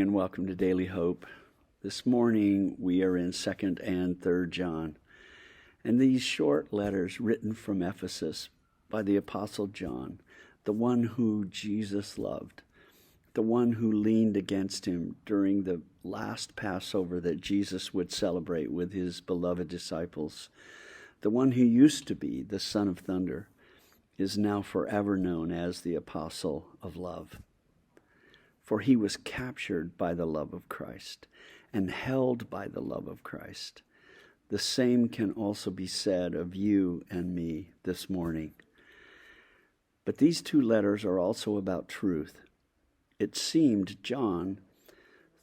and welcome to Daily Hope. This morning we are in 2nd and 3rd John, and these short letters written from Ephesus by the Apostle John, the one who Jesus loved, the one who leaned against him during the last Passover that Jesus would celebrate with his beloved disciples, the one who used to be the Son of Thunder, is now forever known as the Apostle of Love. For he was captured by the love of Christ and held by the love of Christ. The same can also be said of you and me this morning. But these two letters are also about truth. It seemed John,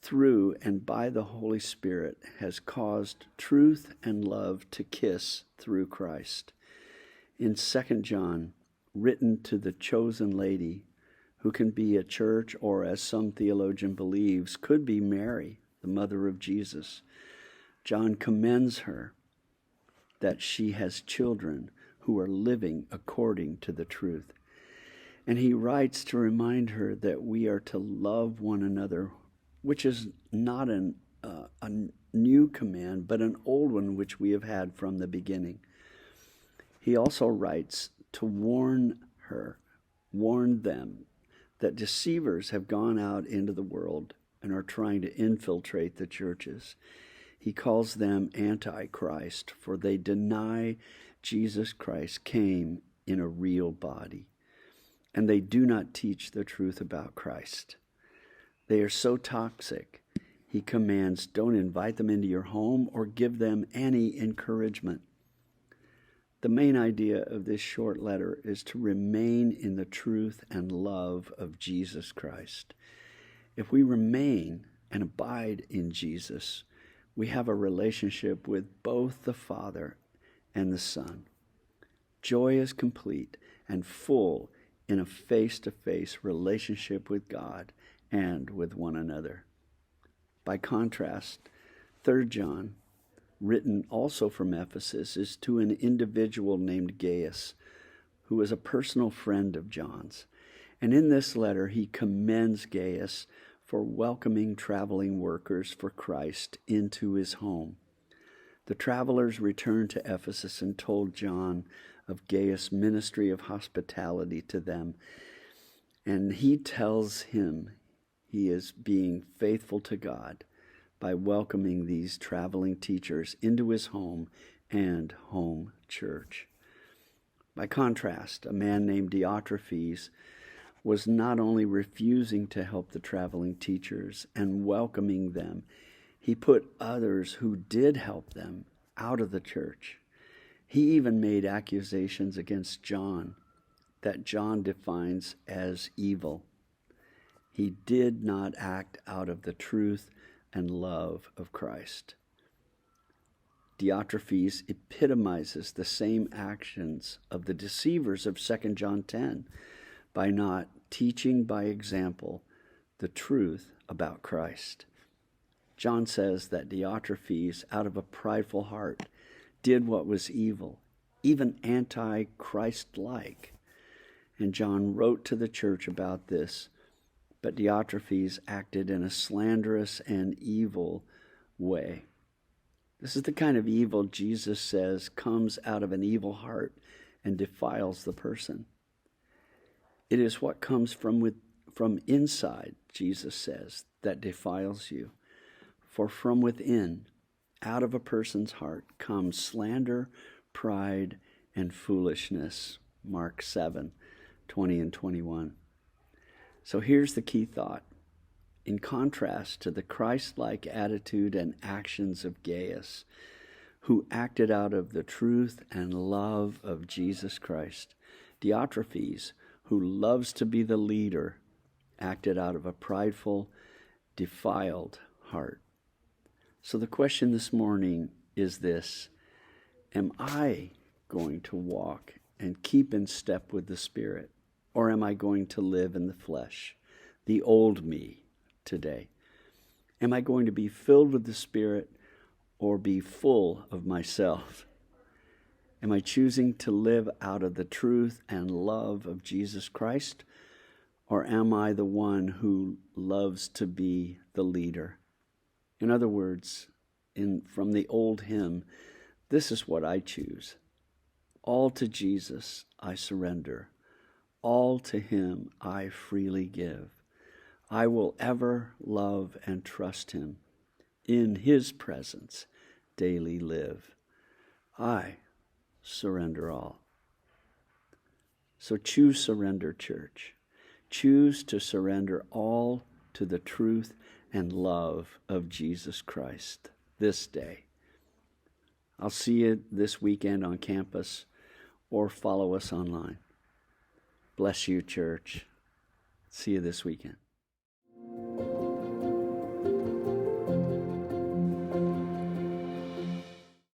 through and by the Holy Spirit, has caused truth and love to kiss through Christ. In 2 John, written to the chosen lady, who can be a church, or as some theologian believes, could be Mary, the mother of Jesus, John commends her that she has children who are living according to the truth. And he writes to remind her that we are to love one another, which is not a new command, but an old one which we have had from the beginning. He also writes to warn them that deceivers have gone out into the world and are trying to infiltrate the churches. He calls them Antichrist, for they deny Jesus Christ came in a real body, and they do not teach the truth about Christ. They are so toxic, he commands, don't invite them into your home or give them any encouragement. The main idea of this short letter is to remain in the truth and love of Jesus Christ. If we remain and abide in Jesus, we have a relationship with both the Father and the Son. Joy is complete and full in a face-to-face relationship with God and with one another. By contrast, 3 John, written also from Ephesus, is to an individual named Gaius, who is a personal friend of John's. And in this letter, he commends Gaius for welcoming traveling workers for Christ into his home. The travelers returned to Ephesus and told John of Gaius' ministry of hospitality to them. And he tells him he is being faithful to God by welcoming these traveling teachers into his home and home church. By contrast, a man named Diotrephes was not only refusing to help the traveling teachers and welcoming them, he put others who did help them out of the church. He even made accusations against John that John defines as evil. He did not act out of the truth and love of Christ. Diotrephes epitomizes the same actions of the deceivers of 2 John 10 by not teaching by example the truth about Christ. John says that Diotrephes, out of a prideful heart, did what was evil, even anti-Christ-like. And John wrote to the church about this, but Diotrephes acted in a slanderous and evil way. This is the kind of evil Jesus says comes out of an evil heart and defiles the person. It is what comes from inside, Jesus says, that defiles you. For from within, out of a person's heart, comes slander, pride, and foolishness. Mark 7:20 and 21. So here's the key thought. In contrast to the Christ-like attitude and actions of Gaius, who acted out of the truth and love of Jesus Christ, Diotrephes, who loves to be the leader, acted out of a prideful, defiled heart. So the question this morning is this: am I going to walk and keep in step with the Spirit? Or am I going to live in the flesh, the old me today? Am I going to be filled with the Spirit or be full of myself? Am I choosing to live out of the truth and love of Jesus Christ? Or am I the one who loves to be the leader? In other words, from the old hymn, this is what I choose. All to Jesus I surrender. All to him I freely give. I will ever love and trust him. In his presence daily live. I surrender all. So choose surrender, church. Choose to surrender all to the truth and love of Jesus Christ this day. I'll see you this weekend on campus or follow us online. Bless you, church. See you this weekend.